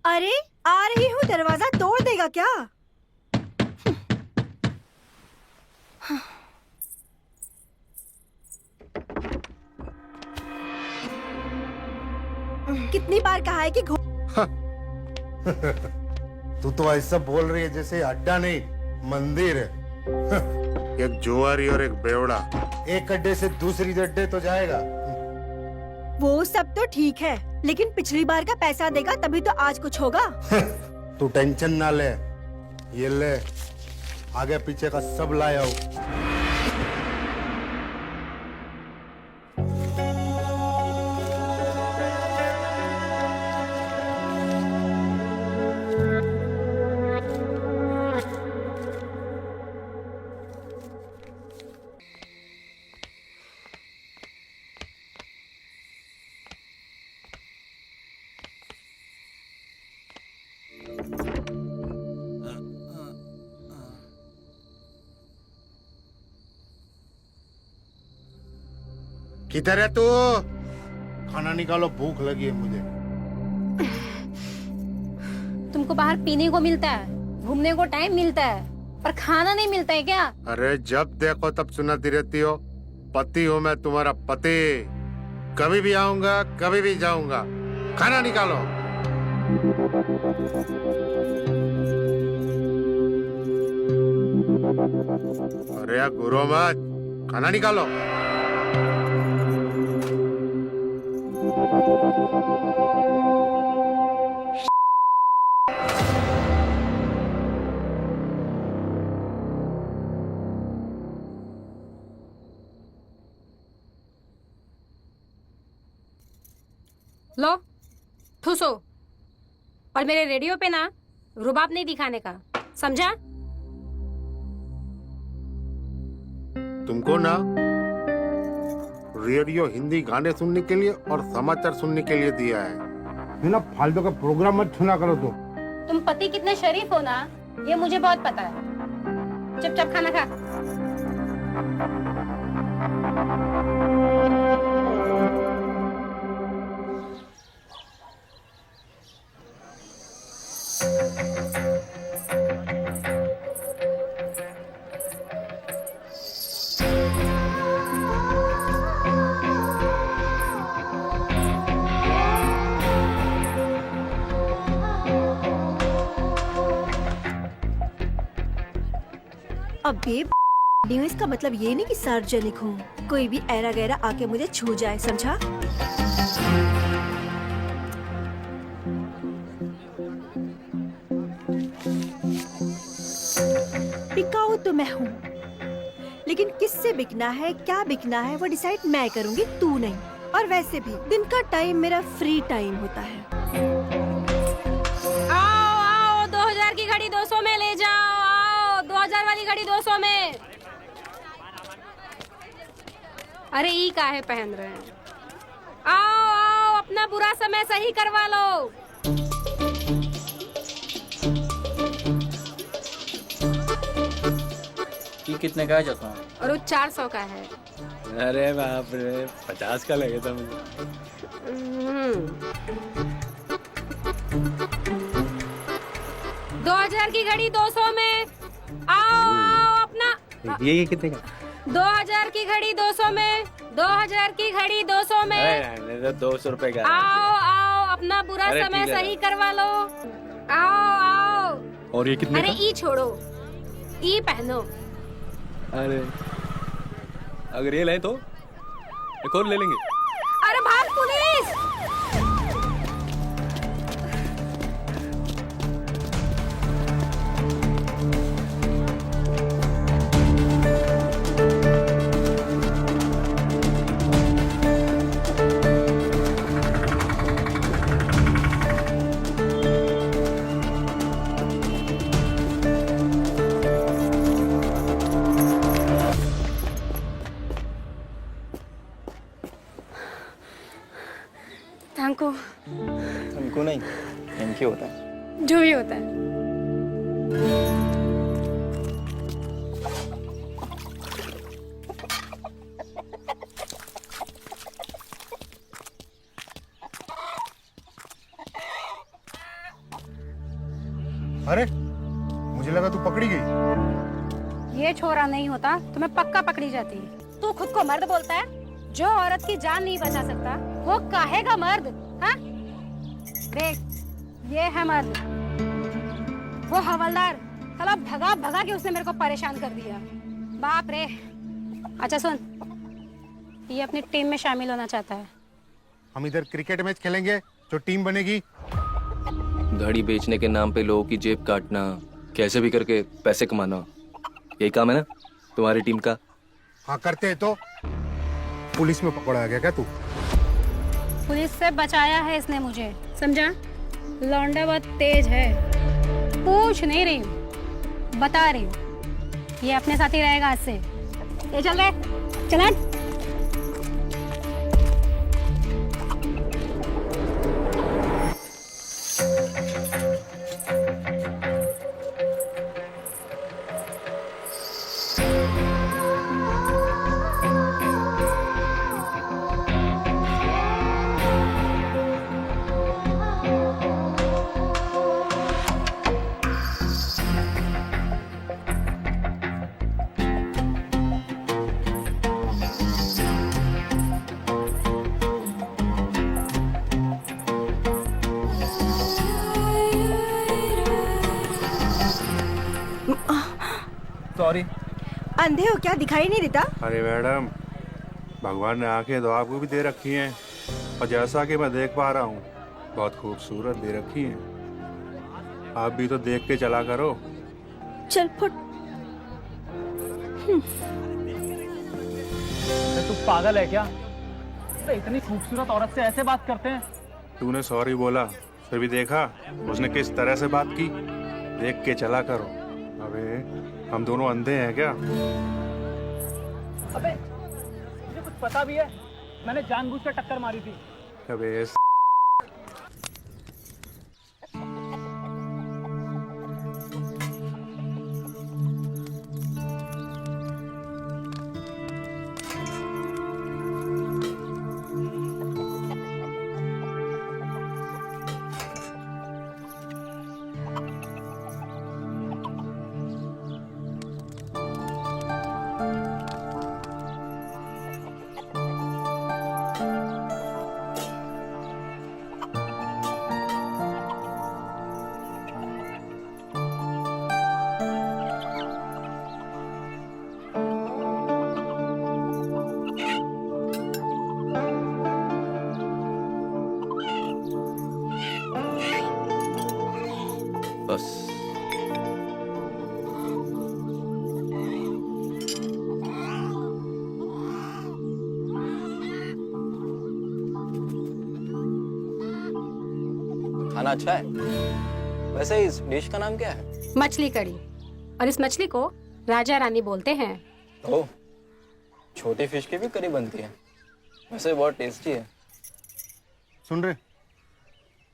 अरे आ रही हूँ, दरवाजा तोड़ देगा क्या? कितनी बार कहा है कि तू तो ऐसा बोल रही है जैसे अड्डा नहीं मंदिर है। एक जुआरी और एक बेवड़ा, एक अड्डे से दूसरी अड्डे तो जाएगा। वो सब तो ठीक है, लेकिन पिछली बार का पैसा देगा तभी तो आज कुछ होगा। तू टेंशन ना ले, ये ले, आगे पीछे का सब लाया हूँ। किधर है तू? खाना निकालो, भूख लगी है मुझे। तुमको बाहर पीने को मिलता है, घूमने को टाइम मिलता है, पर खाना नहीं मिलता है क्या? अरे जब देखो तब सुनाती रहती हो, पति हूँ मैं तुम्हारा पति। कभी भी आऊंगा, कभी भी जाऊंगा। खाना निकालो। अरे यार गुरु मत, खाना निकालो। लो ठूसो, और मेरे रेडियो पे ना रुबाब नहीं दिखाने का, समझा? तुमको ना रेडियो हिंदी गाने सुनने के लिए और समाचार सुनने के लिए दिया है। बिना फालतू का प्रोग्राम मत सुना करो। तुम पति कितने शरीफ हो ना, ये मुझे बहुत पता है। चुपचाप खाना खा। अबे इसका मतलब ये नहीं कि सार्वजनिक हूँ, कोई भी ऐरा गैरा आके मुझे छू जाए, समझा? बिकाऊ तो मैं हूँ, लेकिन किससे बिकना है, क्या बिकना है, वो डिसाइड मैं करूँगी, तू नहीं। और वैसे भी दिन का टाइम मेरा फ्री टाइम होता है। आओ आओ, 2000 की घड़ी 200 में ले जाओ। आओ, 2000 वाली घड़ी 200 में। अरे ई काहे पहन रहे हैं? आओ आओ, अपना बुरा समय सही करवा लो। ये कितने का है चश्मा? और वो 400 का है। अरे बाप रे, 50 का लगे था मुझे। 2000 की घड़ी 200 में। आओ आओ, अपना ये कितने का? 2000 की घड़ी 200 में। 2000 की घड़ी 200 में। अरे तो 200 रुपए का। आओ आओ, अपना बुरा अरे समय ठीक है। सही करवा लो। आओ आओ। और ये कितने अरे का? ई छोड़ो, ई पहनो। अरे अगर ये ले तो एक और ले लेंगे। अरे भाग पुलिस! थैंको। हमको नहीं, इनके होता है। जो भी होता है। अरे मुझे लगा तू पकड़ी गई। ये छोरा नहीं होता तो मैं पक्का पकड़ी जाती। तू खुद को मर्द बोलता है? जो औरत की जान नहीं बचा सकता वो काहेगा मर्द? हाँ? देख, ये है मर्द। वो हवलदार साला भगा भगा के उसने मेरे को परेशान कर दिया। बाप रे। अच्छा सुन, ये अपनी टीम में शामिल होना चाहता है। हम इधर क्रिकेट मैच खेलेंगे, जो टीम बनेगी। घड़ी बेचने के नाम पे लोगों की जेब काटना, कैसे भी करके पैसे कमाना, यही काम है ना तुम्हारी टीम का? हाँ करते हैं। तो पुलिस में पकड़ा गया क्या तू? पुलिस से बचाया है इसने मुझे, समझा? लौंडा बहुत तेज है। पूछ नहीं रही हूँ, बता रही हूँ। ये अपने साथ ही रहेगा आज से। ये चल रहे, चला। सॉरी। अंधे हो क्या, दिखाई नहीं देता? अरे मैडम, भगवान ने आंखें तो आपको भी दे रखी हैं, और जैसा कि मैं देख पा रहा हूँ बहुत खूबसूरत दे रखी हैं। आप भी तो देख के चला करो। चल फुट। तू पागल है क्या? अरे इतनी खूबसूरत औरत से ऐसे बात करते हैं? तूने सॉरी बोला, फिर भी देखा उसने किस तरह से बात की। देख के चला करो। अबे हम दोनों अंधे हैं क्या? अबे मुझे कुछ पता भी है, मैंने जानबूझकर टक्कर मारी थी। अबे बस। खाना अच्छा है। वैसे इस डिश का नाम क्या है? मछली कड़ी, और इस मछली को राजा रानी बोलते हैं। ओह, छोटी फिश की भी करी बनती है। वैसे बहुत टेस्टी है। सुन रहे,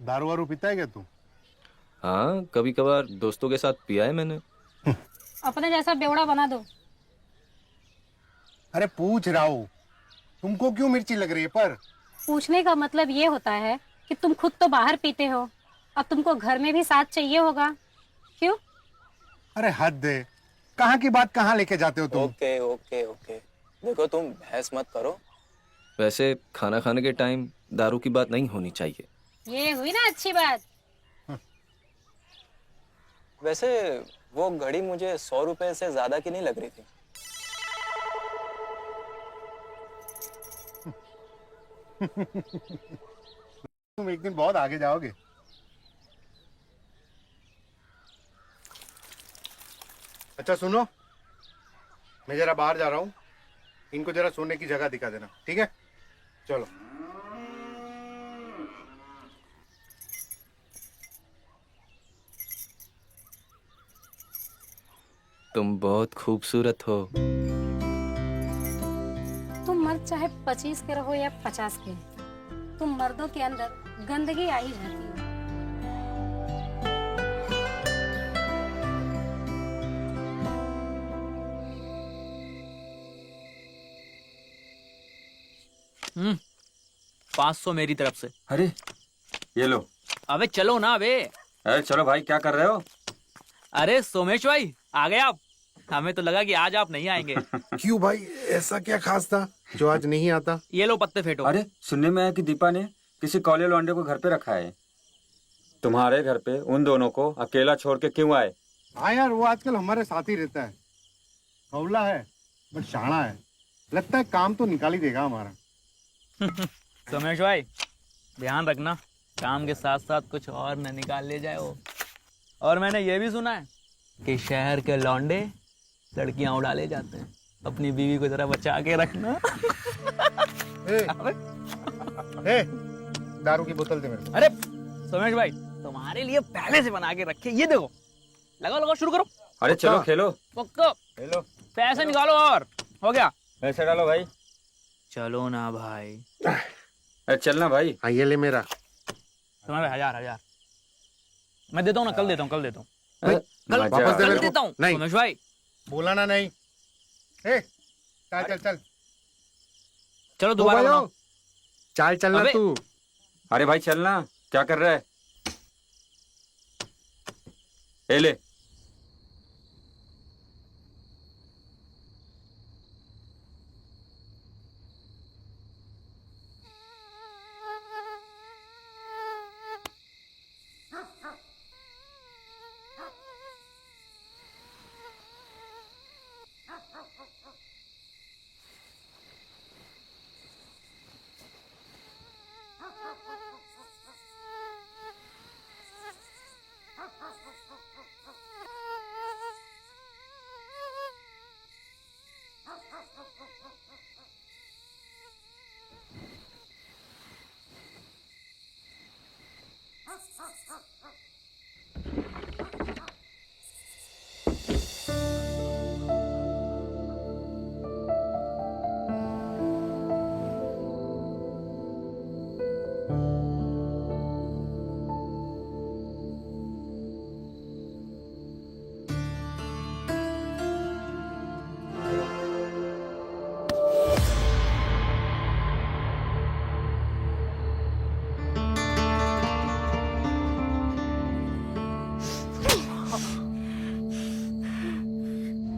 दारू वारू पीता है क्या तू? हाँ, कभी कभार दोस्तों के साथ पिया है मैंने। अपने जैसा बेवड़ा बना दो। अरे पूछ रहा हूँ, तुमको क्यों मिर्ची लग रही है? पर पूछने का मतलब ये होता है कि तुम खुद तो बाहर पीते हो, अब तुमको घर में भी साथ चाहिए होगा। क्यों? अरे हद है, कहाँ की बात कहाँ लेके जाते हो तुम? ओके ओके ओके, देखो तुम बहस मत करो। वैसे खाना खाने के टाइम दारू की बात नहीं होनी चाहिए। ये हुई ना अच्छी बात। वैसे वो घड़ी मुझे 100 रुपए से ज्यादा की नहीं लग रही थी। तुम एक दिन बहुत आगे जाओगे। अच्छा सुनो, मैं जरा बाहर जा रहा हूँ, इनको जरा सोने की जगह दिखा देना, ठीक है? चलो। तुम बहुत खूबसूरत हो। तुम मर्द चाहे 25 के रहो या 50 के, तुम मर्दों के अंदर गंदगी आ ही जाती है। हम्म, 500 मेरी तरफ से। अरे ये लो। अबे चलो ना। अबे अरे चलो भाई, क्या कर रहे हो? अरे सोमेश भाई आ गए आप। हमें तो लगा कि आज आप नहीं आएंगे। क्यों भाई, ऐसा क्या खास था जो आज नहीं आता? ये लो पत्ते फेंटो। अरे सुनने में आया कि दीपा ने किसी कॉलेज लौंडे को घर पे रखा है। तुम्हारे घर पे उन दोनों को अकेला छोड़ के क्यों आए? हाँ यार, वो आजकल हमारे साथ ही रहता है। कौला है बट शाना है, लगता है काम तो निकाल ही देगा हमारा। सोमेश भाई ध्यान रखना, काम के साथ साथ कुछ और न निकाल ले जाए वो। और मैंने ये भी सुना है कि शहर के लौंडे लड़कियां उड़ा ले जाते हैं। अपनी बीवी को जरा बचा के रखना। ए, दारू की बोतल दे मेरे को। अरे सोमेश भाई तुम्हारे लिए पहले से बना के रखे, ये देखो। लगाओ लगाओ, शुरू करो। अरे चलो खेलो। पक्का हेलो, पैसे निकालो। और हो गया? पैसे डालो भाई। चलो ना भाई। अरे चलना भाई। हाँ ये ले मेरा। तुम्हारे 1000 मैं देता हूँ ना, कल देता हूँ, कल देता हूँ, मजा। वापस दे कल मेरे को। देता हूँ। नहीं। सोमेश भाई बोला ना नहीं। ए, चल चल चल। चलो दोबारा बनाओ। चाल चलना अबे। तू। अरे भाई चलना, क्या कर रहा है? ए ले।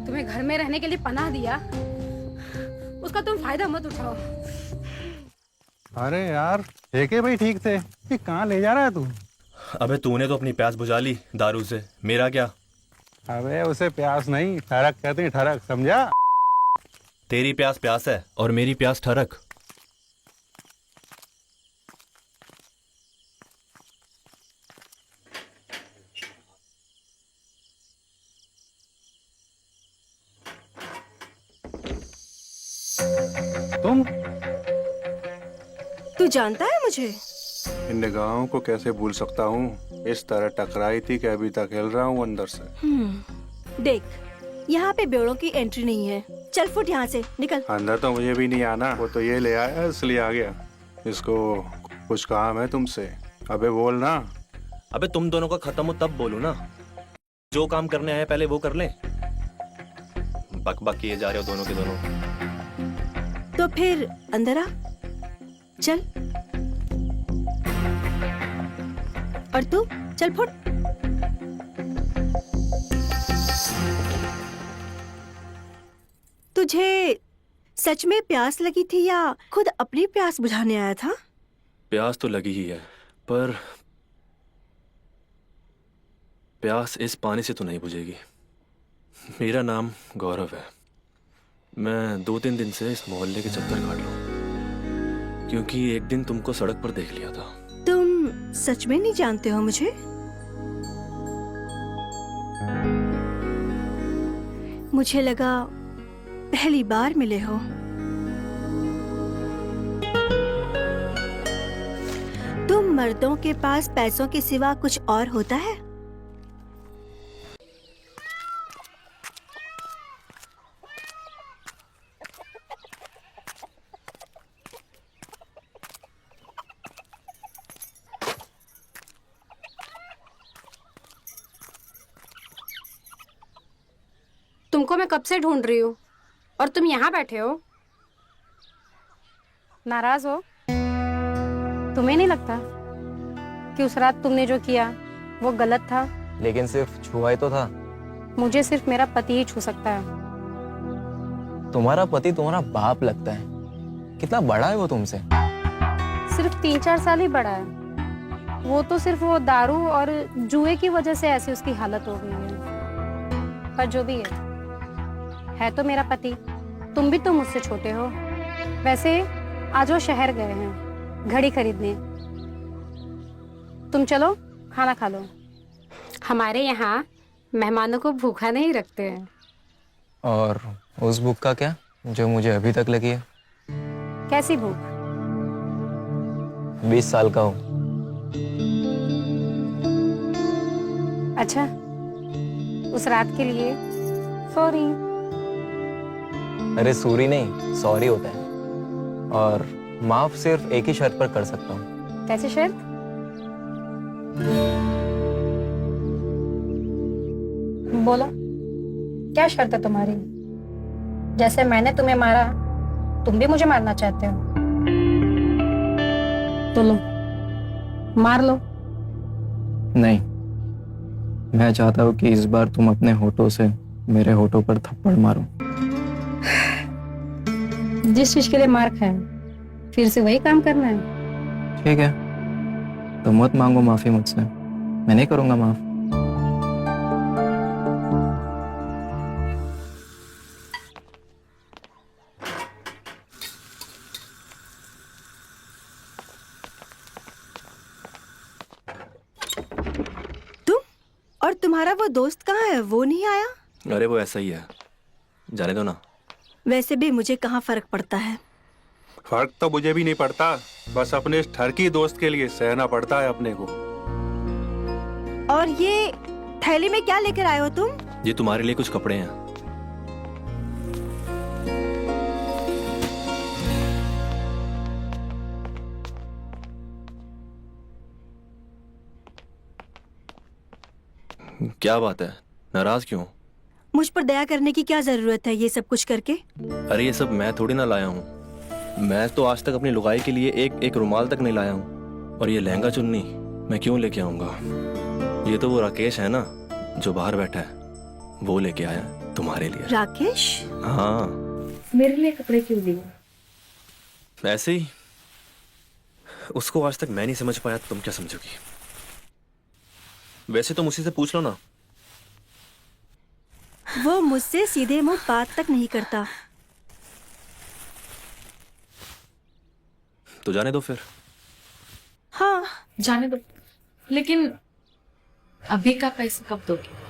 तुम्हें घर में रहने के लिए पनाह दिया, उसका तुम फायदा मत उठाओ। अरे यार ठेके भाई ठीक थे, ये कहाँ ले जा रहा है तू? अबे तूने तो अपनी प्यास बुझा ली दारू से, मेरा क्या? अबे उसे प्यास नहीं ठरक कहते हैं, ठरक समझा? तेरी प्यास प्यास है और मेरी प्यास ठरक। तुम तू जानता है मुझे? इन निगाहों को कैसे भूल सकता हूँ? इस तरह टकराई थी कि अभी तक हिल रहा हूँ अंदर से। देख, यहाँ पे बेवड़ों की एंट्री नहीं है। चल फुट यहाँ से, निकल। अंदर तो मुझे भी नहीं आना, वो तो ये ले आया इसलिए आ गया। इसको कुछ काम है तुमसे, अबे बोल ना। अबे तुम दोनों का खत्म हो तब बोलू ना, जो काम करने आए पहले वो कर ले। बक बक किए जा रहे हो दोनों के दोनों। तो फिर अंदर आ, चल। और तू चल फुट। तुझे सच में प्यास लगी थी या खुद अपनी प्यास बुझाने आया था? प्यास तो लगी ही है, पर प्यास इस पानी से तो नहीं बुझेगी। मेरा नाम गौरव है। मैं 2-3 दिन से इस मोहल्ले के चक्कर काट रहा हूँ, क्योंकि एक दिन तुमको सड़क पर देख लिया था। तुम सच में नहीं जानते हो मुझे? मुझे लगा पहली बार मिले हो। तुम मर्दों के पास पैसों के सिवा कुछ और होता है? तुमको मैं कब से ढूंढ रही हूँ और तुम यहाँ बैठे हो। नाराज हो? तुम्हें नहीं लगता कि उस रात तुमने जो किया वो गलत था? लेकिन सिर्फ छुआ ही तो था। मुझे सिर्फ मेरा पति ही छू सकता है। तुम्हारा पति तुम्हारा बाप लगता है। कितना बड़ा है वो तुमसे? सिर्फ 3-4 साल ही बड़ा है। वो तो सिर्फ वो दारू और जुए की वजह से ऐसी उसकी हालत हो गई है। पर जो भी है तो मेरा पति। तुम भी तो मुझसे छोटे हो। वैसे आज वो शहर गए हैं घड़ी खरीदने। तुम चलो खाना खा लो। हमारे यहाँ मेहमानों को भूखा नहीं रखते हैं। और उस भूख का क्या जो मुझे अभी तक लगी है? कैसी भूख? 20 साल का हूँ। अच्छा, उस रात के लिए सॉरी। अरे सॉरी नहीं, सॉरी होता है। और माफ सिर्फ एक ही शर्त पर कर सकता हूँ। कैसी शर्त? बोलो, क्या शर्त है तुम्हारी? जैसे मैंने तुम्हें मारा, तुम भी मुझे मारना चाहते हो? तो लो, मार लो। नहीं, मैं चाहता हूँ कि इस बार तुम अपने होठों से मेरे होठों पर थप्पड़ मारो। जिस चीज के लिए मार खाया, फिर से वही काम करना है? ठीक है, तो मत मांगो माफी मुझसे। मैं नहीं करूंगा माफ। तुम और तुम्हारा वो दोस्त कहाँ है? वो नहीं आया? अरे वो ऐसा ही है, जाने दो ना। वैसे भी मुझे कहाँ फर्क पड़ता है। फर्क तो मुझे भी नहीं पड़ता, बस अपने इस ठरकी दोस्त के लिए सहना पड़ता है अपने को। और ये थैली में क्या लेकर आए हो तुम? ये तुम्हारे लिए कुछ कपड़े हैं। क्या बात है, नाराज क्यों? मुझ पर दया करने की क्या जरूरत है ये सब कुछ करके? अरे ये सब मैं थोड़ी ना लाया हूँ। मैं तो आज तक अपनी लुगाई के लिए एक रुमाल तक नहीं लाया हूँ। और ये लहंगा चुन्नी मैं क्यों लेके आऊंगा? ये तो वो राकेश है ना जो बाहर बैठा है, वो लेके आया तुम्हारे लिए। राकेश? हाँ, मेरे लिए कपड़े क्यों दिए? ऐसे ही। उसको आज तक मैं नहीं समझ पाया, तुम क्या समझोगी? वैसे तुम उसी से पूछ लो ना। वो मुझसे सीधे मुंह बात तक नहीं करता। तो जाने दो फिर। हाँ, जाने दो, लेकिन अभी का पैसा कब दोगे?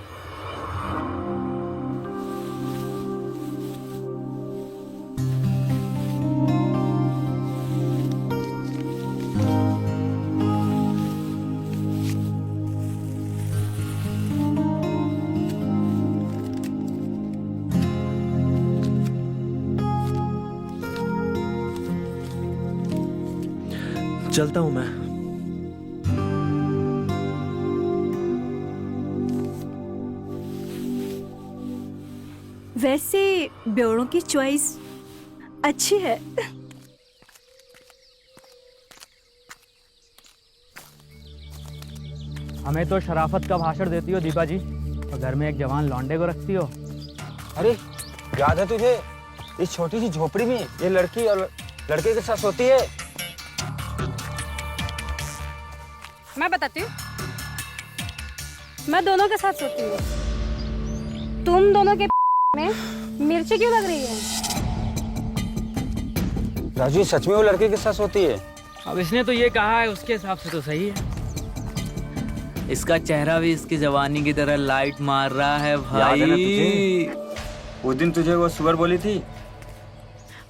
चलता हूं मैं। वैसे ब्योरों की चॉइस अच्छी है। हमें तो शराफत का भाषण देती हो दीपा जी, और घर में एक जवान लौंडे को रखती हो। अरे याद है तुझे, इस छोटी सी झोपड़ी में ये लड़की और लड़के के साथ सोती है। मैं बताती हूँ, मैं दोनों के साथ सोती हूँ। तुम दोनों के में मिर्ची क्यों लग रही है? राजू, ये सच में वो लड़के के साथ सोती है? अब इसने तो ये कहा है, उसके हिसाब से तो सही है। इसका चेहरा भी इसकी जवानी की तरह लाइट मार रहा है भाई। याद है ना तुझे? उस दिन तुझे वो सुअर बोली थी।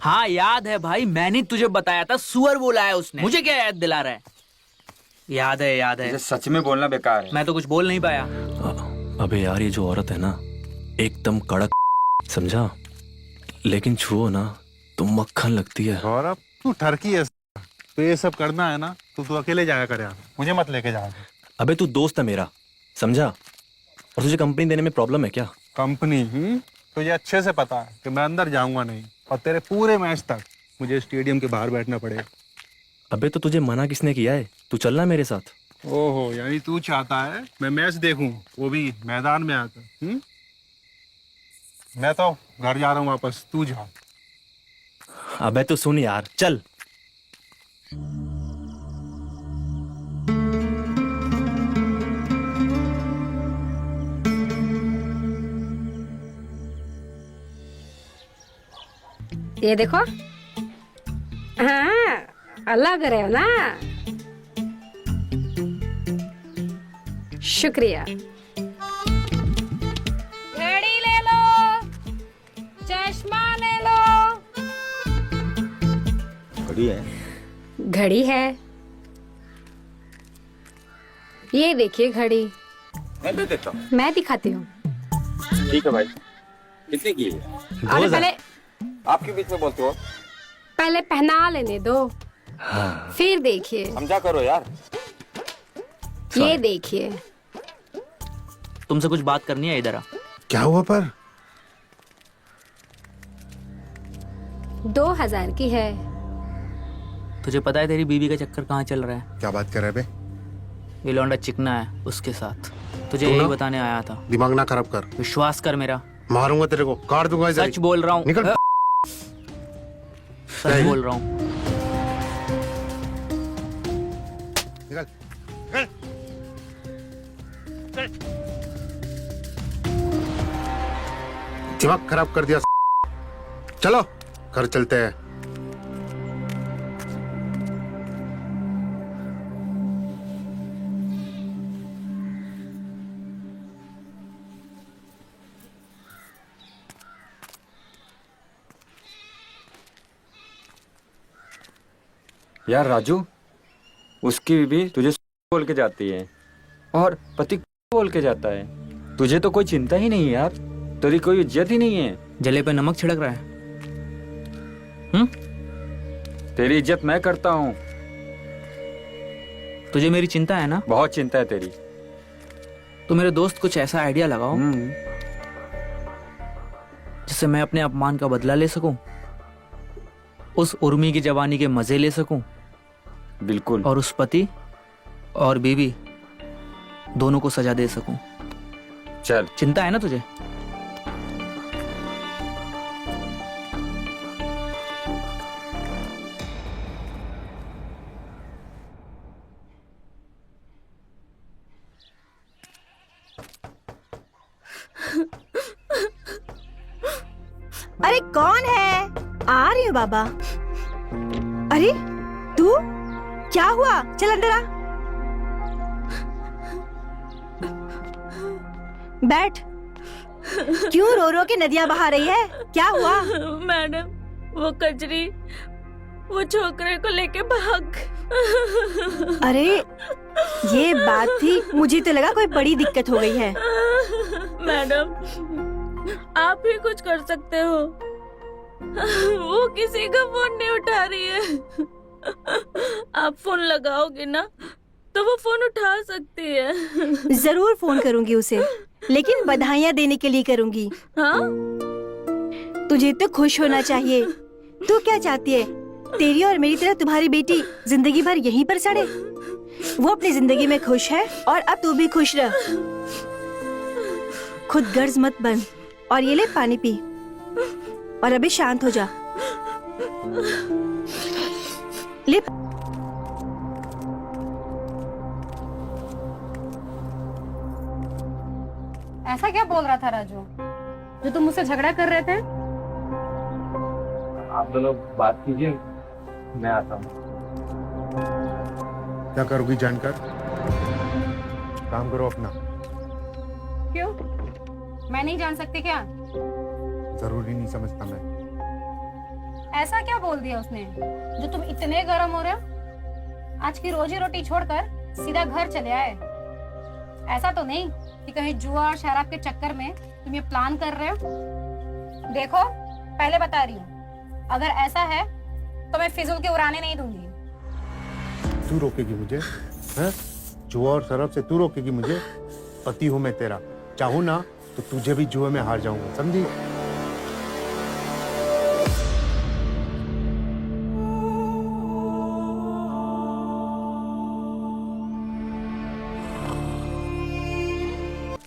हाँ याद है भाई, मैंने तुझे बताया था सुअर बोला है उसने। मुझे क्या याद दिला रहा है? याद है, याद है। तुझे सच में बोलना बेकार है। मैं तो कुछ बोल नहीं पाया। अबे यार, ये जो औरत है ना एकदम कड़क, समझा? लेकिन छुओ ना तो मक्खन लगती है। गौरव, तू ठरकी है, तो ये सब करना है ना तो तू अकेले जाया कर यार, मुझे मत लेके जा। अबे तू दोस्त है मेरा, समझा? और तुझे कंपनी देने में प्रॉब्लम है क्या? कंपनी? तुझे अच्छे से पता है कि मैं अंदर जाऊंगा नहीं, और तेरे पूरे मैच तक मुझे स्टेडियम के बाहर बैठना पड़ेगा। अबे तो तुझे मना किसने किया है? तू चलना मेरे साथ। ओहो, यानी तू चाहता है मैं मैच देखूं, वो भी मैदान में आकर? मैं तो घर जा रहा हूँ वापस, तू जा। अबे तो सुन यार, चल। ये देखो, हाँ अलग रहे हो ना। शुक्रिया। घड़ी ले लो, चश्मा ले लो। घड़ी है? घड़ी है, ये देखिए घड़ी। मैं दे देता हूँ। मैं दिखाती हूँ। ठीक है भाई, कितने की है? अरे पहले आपके बीच में बोलते हो। पहले पहना लेने दो, फिर देखिए। समझा करो यार। ये देखिए। तुमसे कुछ बात करनी है, इधर आ। क्या हुआ पर? 2000 की है। तुझे पता है तेरी बीवी का चक्कर कहाँ चल रहा है? क्या बात कर रहे बे? ये लौंडा चिकना है, उसके साथ। तुझे तू यही ना? बताने आया था। दिमाग ना खराब कर, विश्वास कर मेरा। मारूंगा तेरे को, काट दूंगा इसे। सच बोल रहा हूँ। निकल। सच बोल रहा हूँ। निकल। दिमाग खराब कर दिया। चलो घर चलते हैं। यार राजू, उसकी बीवी तुझे बोल के जाती है और पति बोल के जाता है। तुझे तो कोई चिंता ही नहीं है यार, तेरी कोई इज्जत ही नहीं है। जले पे नमक छिड़क रहा है। तेरी इज्जत मैं करता हूँ। तुझे मेरी चिंता है ना? बहुत चिंता है तेरी। तो मेरे दोस्त कुछ ऐसा आइडिया लगाओ जिससे मैं अपने अपमान का बदला ले सकूं, उस उर्मी की जवानी के मजे ले सकूं, बिल्कुल, और उस पति और बीवी दोनों को सजा दे सकूं। चल। चिंता है ना तुझे? अरे कौन है? आ रही हूँ बाबा। अरे तू, क्या हुआ? चल अंदर आ, बैठ। क्यों रो रो के नदियां बहा रही है? क्या हुआ? मैडम, वो कजरी वो छोकरे को लेके भाग। अरे ये बात थी, मुझे तो लगा कोई बड़ी दिक्कत हो गई है। मैडम, आप ही कुछ कर सकते हो। वो किसी का फोन नहीं उठा रही है। आप फोन लगाओगे ना तो वो फोन उठा सकती है। जरूर फोन करूंगी उसे, लेकिन बधाइयाँ देने के लिए करूंगी। हाँ? तुझे तो खुश होना चाहिए। तू क्या चाहती है? तेरी और मेरी तरह तुम्हारी बेटी जिंदगी भर यहीं पर सड़े? वो अपनी जिंदगी में खुश है और अब तू भी खुश रह। खुद गर्ज मत बन, और ये ले पानी पी और अभी शांत हो जा। ले। ऐसा क्या बोल रहा था राजू, जो तुम मुझसे झगड़ा कर रहे थे? आप दोनों बात कीजिए, मैं आता हूँ। क्या करोगी जानकर? काम करो अपना। क्यों? मैं नहीं जान सकती क्या? जरूरी नहीं समझता मैं। ऐसा क्या बोल दिया उसने जो तुम इतने गर्म हो रहे हो? आज की रोजी रोटी छोड़कर सीधा घर चले आए। ऐसा तो नहीं कि कहीं जुआ और शराब के चक्कर में तुम ये प्लान कर रहे हो? देखो, पहले बता रही हूँ, अगर ऐसा है तो मैं फिजूल के उड़ाने नहीं दूंगी। तू रोकेगी मुझे? हैं? जुआ और शराब से तू रोकेगी मुझे? पति हूँ मैं तेरा, चाहूँ ना तो तुझे भी जुए में हार जाऊंगा, समझी?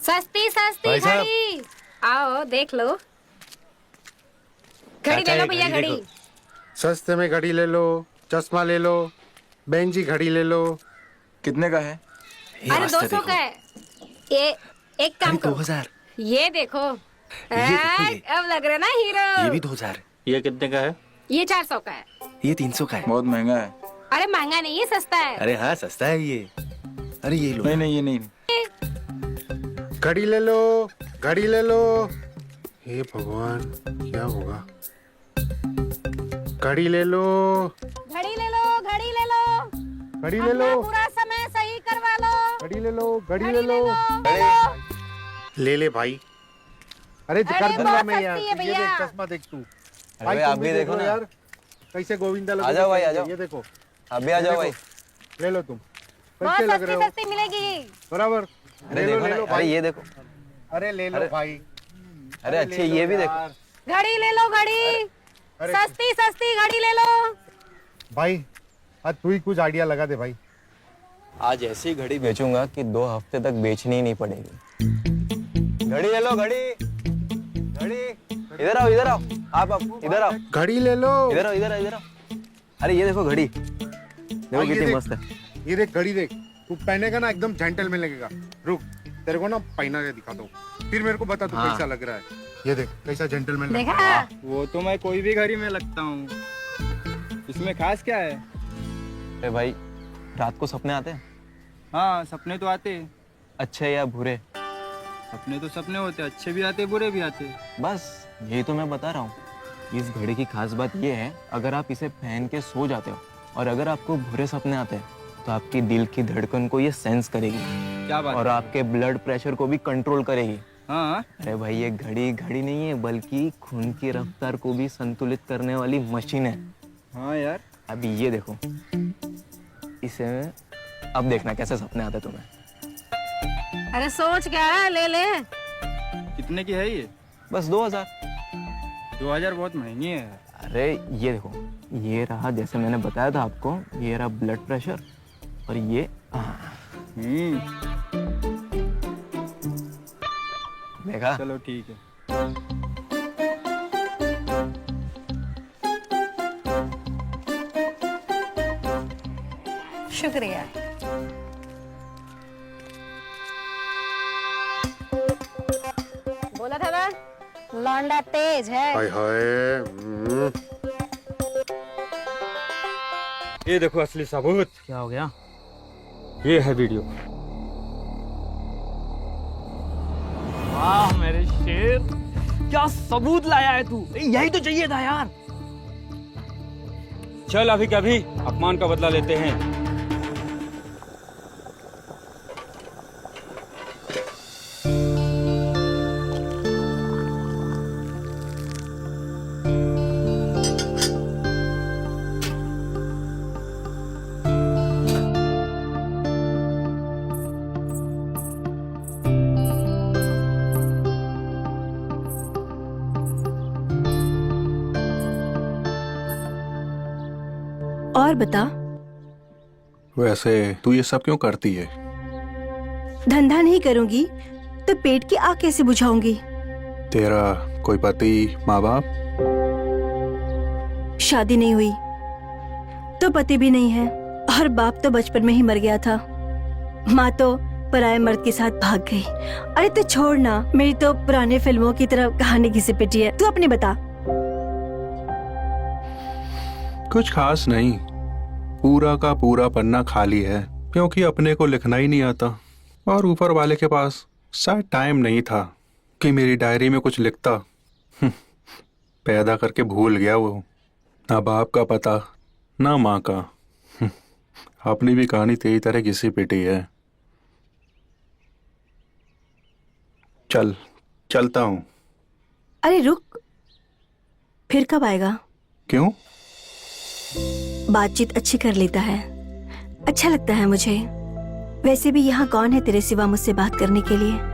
सस्ती सस्ती भाई साहब। घड़ी, आओ देख लो। घड़ी ले लो भैया, घड़ी। सस्ते में घड़ी ले लो, चश्मा ले लो, बहन जी घड़ी ले लो। कितने का है? अरे 200 का है ये। एक काम करो, 2000। ये देखो। अब लग रहा है ना हीरो। ये भी 2000। ये कितने का है? ये 400 का है। ये 300 का है। बहुत महंगा है। अरे महंगा नहीं है, सस्ता है। अरे हाँ सस्ता है ये। अरे ये लो। नहीं नहीं, ये नहीं। घड़ी ले लो, घड़ी ले लो। हे भगवान, क्या होगा? घड़ी ले लो, घड़ी ले लो, घड़ी ले लो, घड़ी ले लो, अपना पूरा समय सही करवा लो। घड़ी ले लो, घड़ी ले घड़ी ले लो। लो। ले ले भाई। अरे अरे कर दूंगा बहुत मैं यार। सस्ती है ये देख भैया। चश्मा देख तू। भाई, तुम आप भी देखो ना यार, कैसे गोविंदा लग आ जाओ भाई, आ जाओ। ये देखो, आप भी आ जाओ भाई। ले लो तुम। बहुत कैसे लग सस्ती रहे हो? सस्ती मिलेगी। बराबर। अरे ले लो, देखो ले ना, लो अरे भाई। ये देखो। अरे ले लो भाई। अरे अच्छे, ये भी देखो। घड़ी ले लो, घड़ी। अरे सस्ती सस्ती घड़ी ले लो। भाई, आज तू ही कुछ आइडिया लगा दे भाई। आज ऐसी घड़ी बेचूंगा कि 2 हफ्ते तक बेचनी ही नहीं पड़ेगी। घड़ी ले लो, घड़ी। घड़ी इधर आओ, इधर आओ। आप इधर आओ, घड़ी ले लो। इधर आओ, इधर आओ, इधर आओ। अरे ये देखो घड़ी, देखो भाई, ये कितनी देख। मस्त है। ये देख घड़ी देख, तू पहनेगा ना एकदम जेंटलमैन लगेगा। रुक, तेरे को ना पहना के दिखाता हूँ, फिर मेरे को बता तू कैसा लग रहा है। ये देख कैसा जेंटलमैन लग रहा है। देखा? वो तो मैं कोई भी घड़ी में लगता हूँ, इसमें खास क्या है? अरे भाई, रात को सपने आते हैं? हाँ, सपने तो आते हैं। अच्छे या बुरे? सपने तो सपने होते हैं, अच्छे भी आते बुरे भी आते। बस यही तो मैं बता रहा हूँ। इस घड़ी की खास बात ये है, अगर आप इसे पहन के सो जाते हो और अगर आपको बुरे सपने आते हैं तो आपकी दिल की धड़कन को ये सेंस करेगी क्या बात और है? आपके ब्लड प्रेशर को भी कंट्रोल करेगी। हाँ, अरे भाई, ये घड़ी घड़ी नहीं है, बल्कि खून की रफ्तार को भी संतुलित करने वाली मशीन है। हाँ यार। अभी ये देखो, इसे अब देखना कैसे सपने आते तुम्हें। अरे सोच क्या है, ले ले। कितने की है ये? बस 2000। 2000 बहुत महंगी है यार। अरे ये देखो, ये रहा जैसे मैंने बताया था आपको, ये रहा ब्लड प्रेशर और ये देखा। चलो ठीक है। शुक्रिया। बोला था ना, लौंडा तेज है। हाय हाय। ये देखो असली सबूत। क्या हो गया? ये है वीडियो। वाह मेरे शेर, क्या सबूत लाया है तू। यही तो चाहिए था यार। चल अभी कभी अपमान का बदला लेते हैं। और बता, वैसे तू ये सब क्यों करती है? धंधा नहीं करूंगी तो पेट की आग कैसे बुझाऊंगी? तेरा कोई पति, माँ बाप? शादी नहीं हुई तो पति भी नहीं है और बाप तो बचपन में ही मर गया था। माँ तो पराये मर्द के साथ भाग गई। अरे तो छोड़ ना, मेरी तो पुराने फिल्मों की तरह कहानी घिसी पिटी है। तू अपनी बता। कुछ खास नहीं, पूरा का पूरा पन्ना खाली है क्योंकि अपने को लिखना ही नहीं आता और ऊपर वाले के पास शायद टाइम नहीं था कि मेरी डायरी में कुछ लिखता। पैदा करके भूल गया वो, ना बाप का पता ना माँ का। अपनी भी कहानी तेरी तरह घिसी पिटी है। चलता हूँ। अरे रुक, फिर कब आएगा? क्यों? बातचीत अच्छी कर लेता है, अच्छा लगता है मुझे। वैसे भी यहाँ कौन है तेरे सिवा मुझसे बात करने के लिए?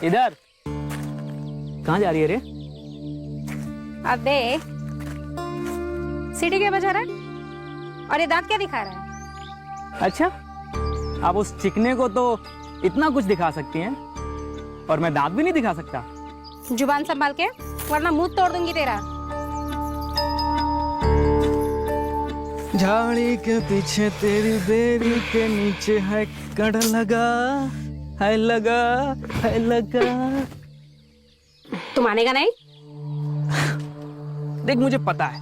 इधर कहाँ जा रही है रे? अबे सीटी क्या बजा रहा है और ये दांत क्या दिखा रहा है? अच्छा, आप उस चिकने को तो इतना कुछ दिखा सकती हैं और मैं दांत भी नहीं दिखा सकता? जुबान संभाल के वरना मुंह तोड़ दूंगी तेरा। झाड़ी के पीछे तेरी बेरी के नीचे है कड़ लगा है लगा है लगा। तू मानेगा नहीं? देख, मुझे पता है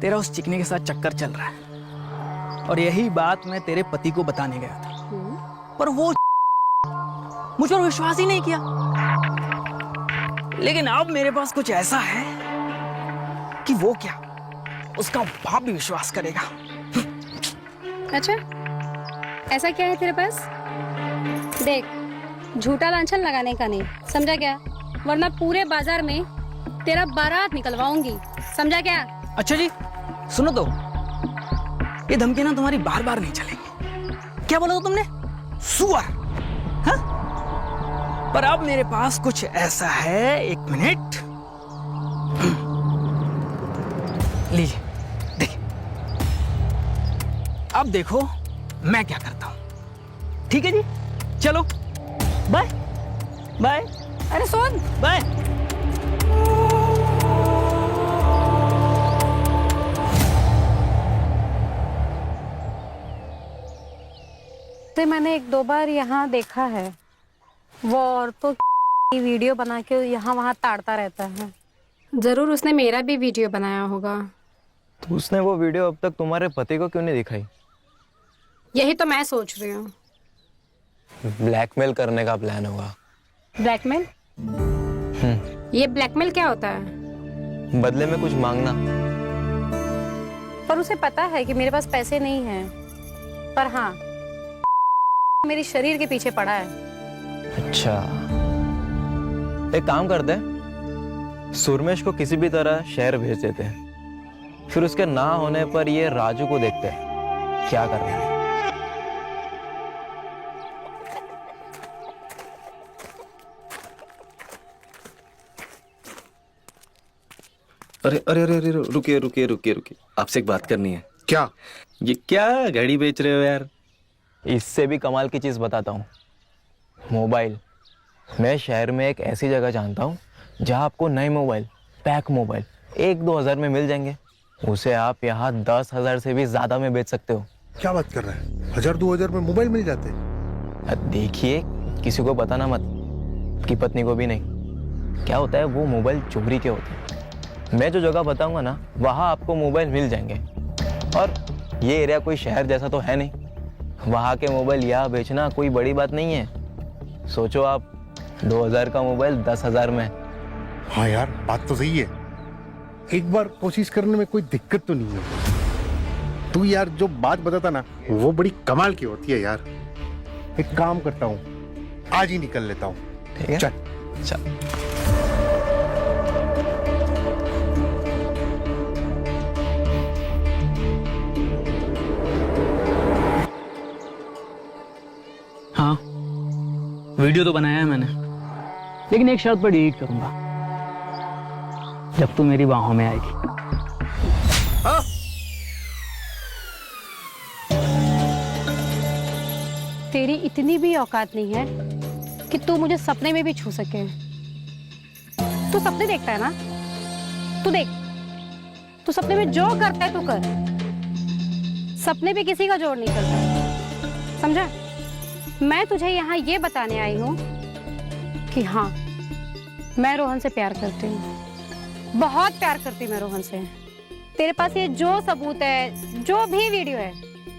तेरा उस चिकने के साथ चक्कर चल रहा है और यही बात मैं तेरे पति को बताने गया था, पर वो मुझ पर विश्वास ही नहीं किया। लेकिन अब मेरे पास कुछ ऐसा है कि वो क्या, उसका बाप भी विश्वास करेगा। अच्छा, ऐसा क्या है तेरे पास? देख, झूठा लांछन लगाने का नहीं, समझा क्या? वरना पूरे बाजार में तेरा बारात निकलवाऊंगी, समझा क्या? अच्छा जी, सुनो तो, ये धमकी ना तुम्हारी बार बार नहीं चलेगी। क्या बोला तुमने? सुअर? हाँ? पर अब मेरे पास कुछ ऐसा है, एक मिनट, लीजिए देखिए। अब देखो मैं क्या करता हूं। ठीक है जी, चलो बाय बाय। अरे सुन, बाय। तो मैंने एक दो बार यहाँ देखा है, वो औरतों की वीडियो बना के यहाँ वहाँ ताड़ता रहता है। जरूर उसने मेरा भी वीडियो बनाया होगा। तो उसने वो वीडियो अब तक तुम्हारे पति को क्यों नहीं दिखाई? यही तो मैं सोच रही हूँ। ब्लैकमेल करने का प्लान होगा। ब्लैकमेल? ये ब्लैकमेल क्या होता है? बदले में कुछ मांगना। पर उसे पता है कि मेरे पास पैसे नहीं हैं, पर हाँ, मेरे शरीर के पीछे पड़ा है। अच्छा, एक काम करते हैं, सुरमेश को किसी भी तरह शहर भेज देते हैं, फिर उसके ना होने पर ये राजू को देखते हैं क्या कर रहे हैं। अरे अरे अरे अरे रुकिए रुकिए रुकिए रुकिए, आपसे एक बात करनी है। क्या? ये क्या घड़ी बेच रहे हो यार? इससे भी कमाल की चीज बताता हूँ, मोबाइल। मैं शहर में एक ऐसी जगह जानता हूँ जहाँ आपको नए मोबाइल, पैक मोबाइल 1-2 हज़ार में मिल जाएंगे। उसे आप यहाँ 10,000 से भी ज्यादा में बेच सकते हो। क्या बात कर रहा है? 1,000-2,000 में मोबाइल मिल जाते हैं? देखिए, किसी को बताना मत, कि पत्नी को भी नहीं। क्या होता है, वो मोबाइल चोरी के होते हैं। मैं जो जगह बताऊंगा ना, वहाँ आपको मोबाइल मिल जाएंगे। और ये एरिया कोई शहर जैसा तो है नहीं, वहाँ के मोबाइल यहाँ बेचना कोई बड़ी बात नहीं है। सोचो आप 2,000 का मोबाइल 10,000 में। हाँ यार, बात तो सही है। एक बार कोशिश करने में कोई दिक्कत तो नहीं है। तू यार जो बात बताता ना, वो बड़ी कमाल की होती है यार। एक काम करता हूँ, आज ही निकल लेता हूँ। ठीक है, चल चल। हाँ, वीडियो तो बनाया है मैंने, लेकिन एक शर्त पर डिलीट करूंगा, जब तू मेरी बाहों में आएगी। तेरी इतनी भी औकात नहीं है कि तू मुझे सपने में भी छू सके। तू सपने देखता है ना? तू देख, तू सपने में जो करता है तू कर। सपने पे किसी का जोर नहीं चलता, समझा? मैं तुझे यहाँ ये बताने आई हूँ कि हाँ, मैं रोहन से प्यार करती हूँ, बहुत प्यार करती हूँ मैं रोहन से। तेरे पास ये जो सबूत है, जो भी वीडियो है,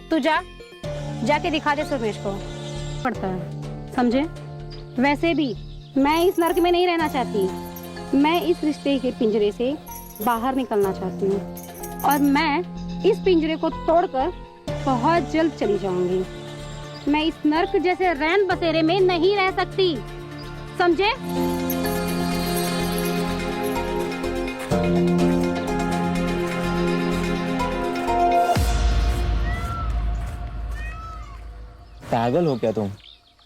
तू जाके दिखा दे सुरमेश को। पड़ता है, समझे? वैसे भी मैं इस नर्क में नहीं रहना चाहती। मैं इस रिश्ते के पिंजरे से बाहर निकलना चाहती हूँ और मैं इस पिंजरे को तोड़कर बहुत जल्द चली जाऊंगी। मैं इस नर्क जैसे रैन बसेरे में नहीं रह सकती, समझे? पागल हो क्या तुम?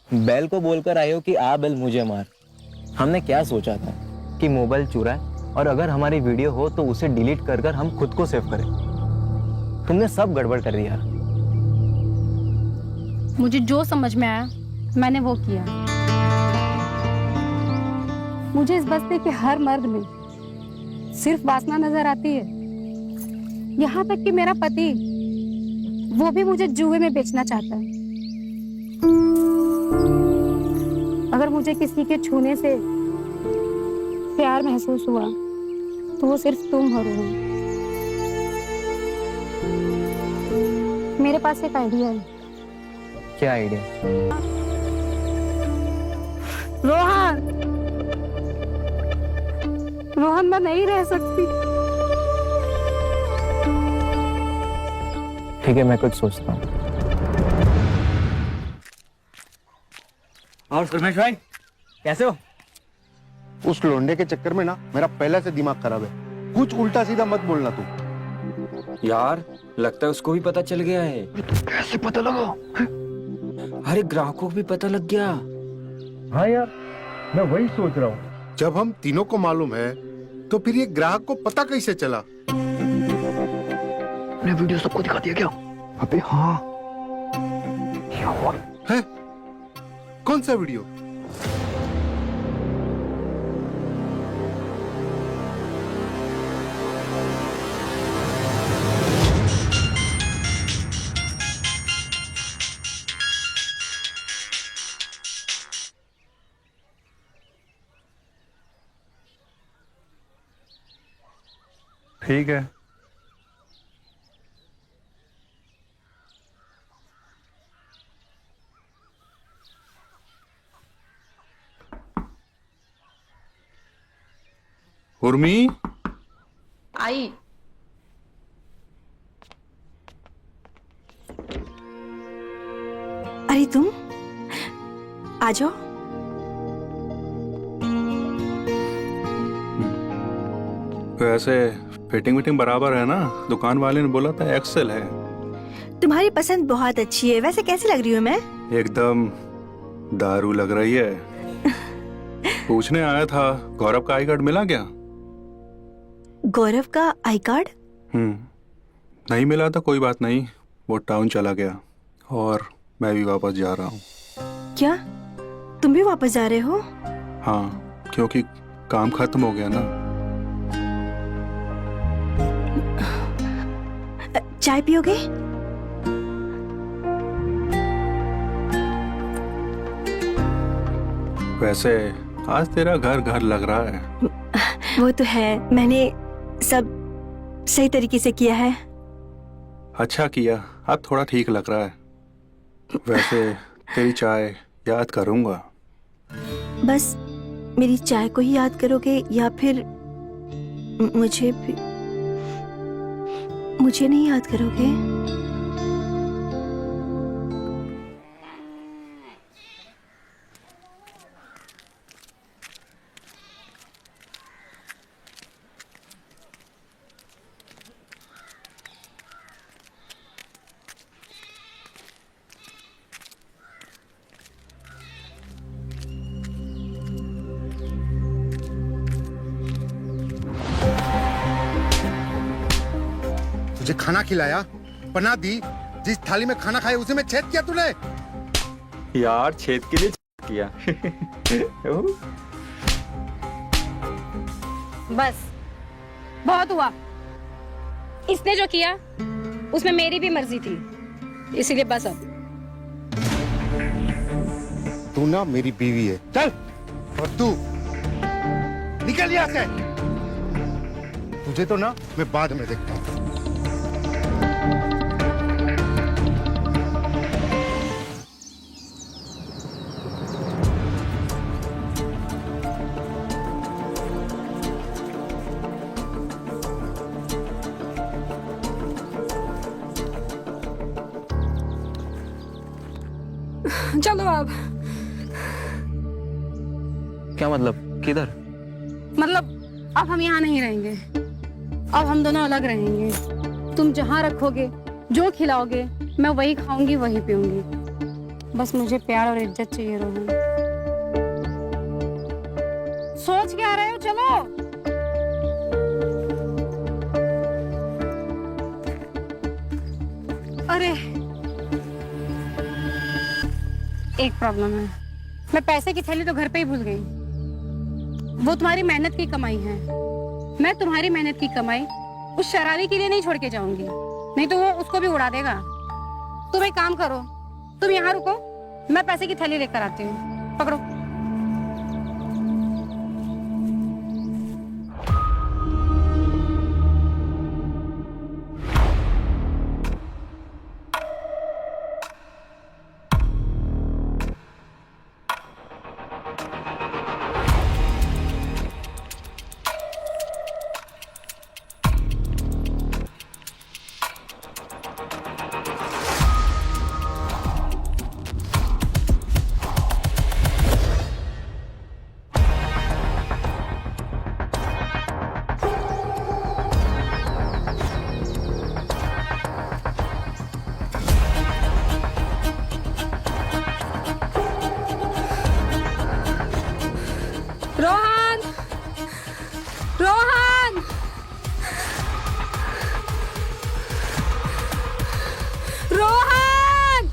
बैल को बोलकर आए हो कि आ बैल मुझे मार। हमने क्या सोचा था कि मोबाइल चुराए और अगर हमारी वीडियो हो तो उसे डिलीट कर कर हम खुद को सेव करें। तुमने सब गड़बड़ कर दिया। मुझे जो समझ में आया मैंने वो किया। मुझे इस बस्ती के हर मर्द में सिर्फ वासना नजर आती है। यहाँ तक कि मेरा पति, वो भी मुझे जुए में बेचना चाहता है। अगर मुझे किसी के छूने से प्यार महसूस हुआ तो वो सिर्फ तुम हो रोहन। मेरे पास एक आइडिया है। क्या आइडिया? रोहन, रोहन मैं नहीं रह सकती। ठीक है, मैं कुछ सोचता हूँ। और सुरमेश भाई कैसे हो? उस लोंडे के चक्कर में ना मेरा पहले से दिमाग खराब है। कुछ उल्टा सीधा मत बोलना तू। यार लगता है उसको भी पता चल गया है। कैसे पता लगा? अरे ग्राहकों को भी पता लग गया। हाँ यार, मैं वही सोच रहा हूँ। जब हम तीनों को मालूम है तो फिर ये ग्राहक को पता कैसे चला? मैंने वीडियो सबको दिखा दिया क्या? अबे हाँ। है? कौन सा वीडियो? ठीक है। उर्मी, आई। अरे तुम आ जाओ। वैसे फिटिंग विटिंग बराबर है ना? दुकान वाले ने बोला था एक्सेल है। तुम्हारी पसंद बहुत अच्छी है। वैसे कैसी लग रही हूँ मैं? एकदम दारू लग रही है। पूछने आया था, गौरव का आई कार्ड मिला क्या? गौरव का आई कार्ड? नहीं मिला तो कोई बात नहीं, वो टाउन चला गया और मैं भी वापस जा रहा हूँ। क्या तुम भी वापस जा रहे हो? हाँ, क्योंकि काम खत्म हो गया ना। चाय पियोगे? वैसे आज तेरा घर घर लग रहा है। वो तो है, मैंने सब सही तरीके से किया है। अच्छा किया, अब थोड़ा ठीक लग रहा है। वैसे तेरी चाय याद करूंगा। बस मेरी चाय को ही याद करोगे या फिर मुझे नहीं याद करोगे? तुझे खाना खिलाया, पनाह दी, जिस थाली में खाना खाया उसी में छेद किया तूने। यार छेद के लिए किया। बस बहुत हुआ। इसने जो किया उसमें मेरी भी मर्जी थी, इसीलिए बस अब। तू ना मेरी बीवी है। चल। और तू निकल यहाँ से। तुझे तो ना मैं बाद में देखता हूँ। चलो अब। क्या मतलब? किधर? मतलब अब हम यहाँ नहीं रहेंगे, अब हम दोनों अलग रहेंगे। तुम जहाँ रखोगे, जो खिलाओगे, मैं वही खाऊंगी, वही पीऊंगी। बस मुझे प्यार और इज्जत चाहिए रोहन। सोच क्या रहे हो? चलो। अरे एक प्रॉब्लम है, मैं पैसे की थैली तो घर पे ही भूल गई। वो तुम्हारी मेहनत की कमाई है। मैं तुम्हारी मेहनत की कमाई उस शराबी के लिए नहीं छोड़ के जाऊंगी, नहीं तो वो उसको भी उड़ा देगा। तुम एक काम करो, तुम यहाँ रुको, मैं पैसे की थैली लेकर आती हूँ। पकड़ो। रोहन, रोहन, रोहन।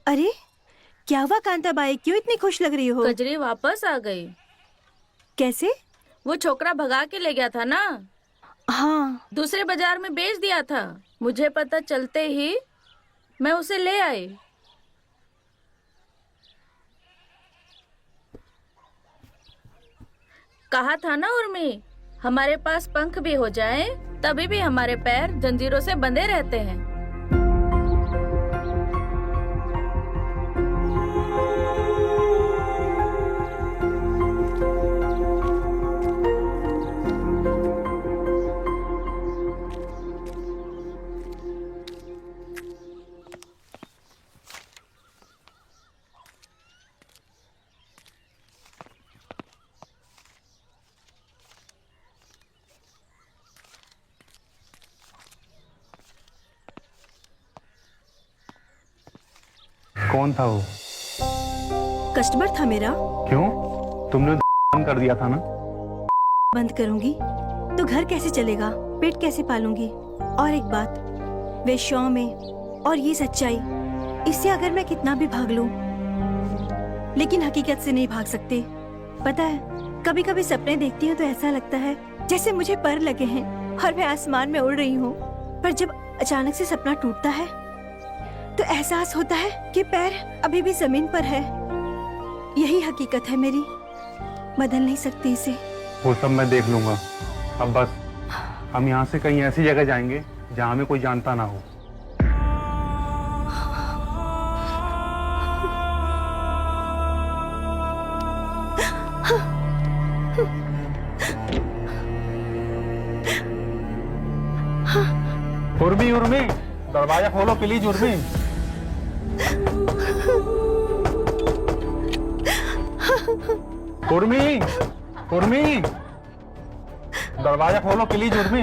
अरे क्या हुआ कांताबाई, क्यों इतनी खुश लग रही हो? कजरी वापस आ गई। कैसे? वो छोकरा भगा के ले गया था ना, हाँ। दूसरे बाजार में बेच दिया था। मुझे पता चलते ही मैं उसे ले आई। कहा था ना उर्मी, हमारे पास पंख भी हो जाएं, तभी भी हमारे पैर जंजीरों से बंधे रहते हैं। कौन था वो? कस्टमर था मेरा। क्यों? तुमने बंद कर दिया था ना? बंद करूंगी तो घर कैसे चलेगा, पेट कैसे पालूंगी? और एक बात, वेश्याओं में और ये सच्चाई, इससे अगर मैं कितना भी भाग लूं, लेकिन हकीकत से नहीं भाग सकते। पता है, कभी कभी सपने देखती हूँ तो ऐसा लगता है जैसे मुझे पर लगे हैं और मैं आसमान में उड़ रही हूँ। पर जब अचानक से सपना टूटता है तो एहसास होता है कि पैर अभी भी जमीन पर है। यही हकीकत है मेरी, बदल नहीं सकती इसे। वो सब मैं देख लूंगा। अब बस हम यहाँ से कहीं ऐसी जगह जाएंगे जहाँ हमें कोई जानता ना हो। उर्मी, उर्मी, दरवाजा खोलो प्लीज। उर्मी, उर्मी, उर्मी, दरवाजा खोलो प्लीज। उर्मी।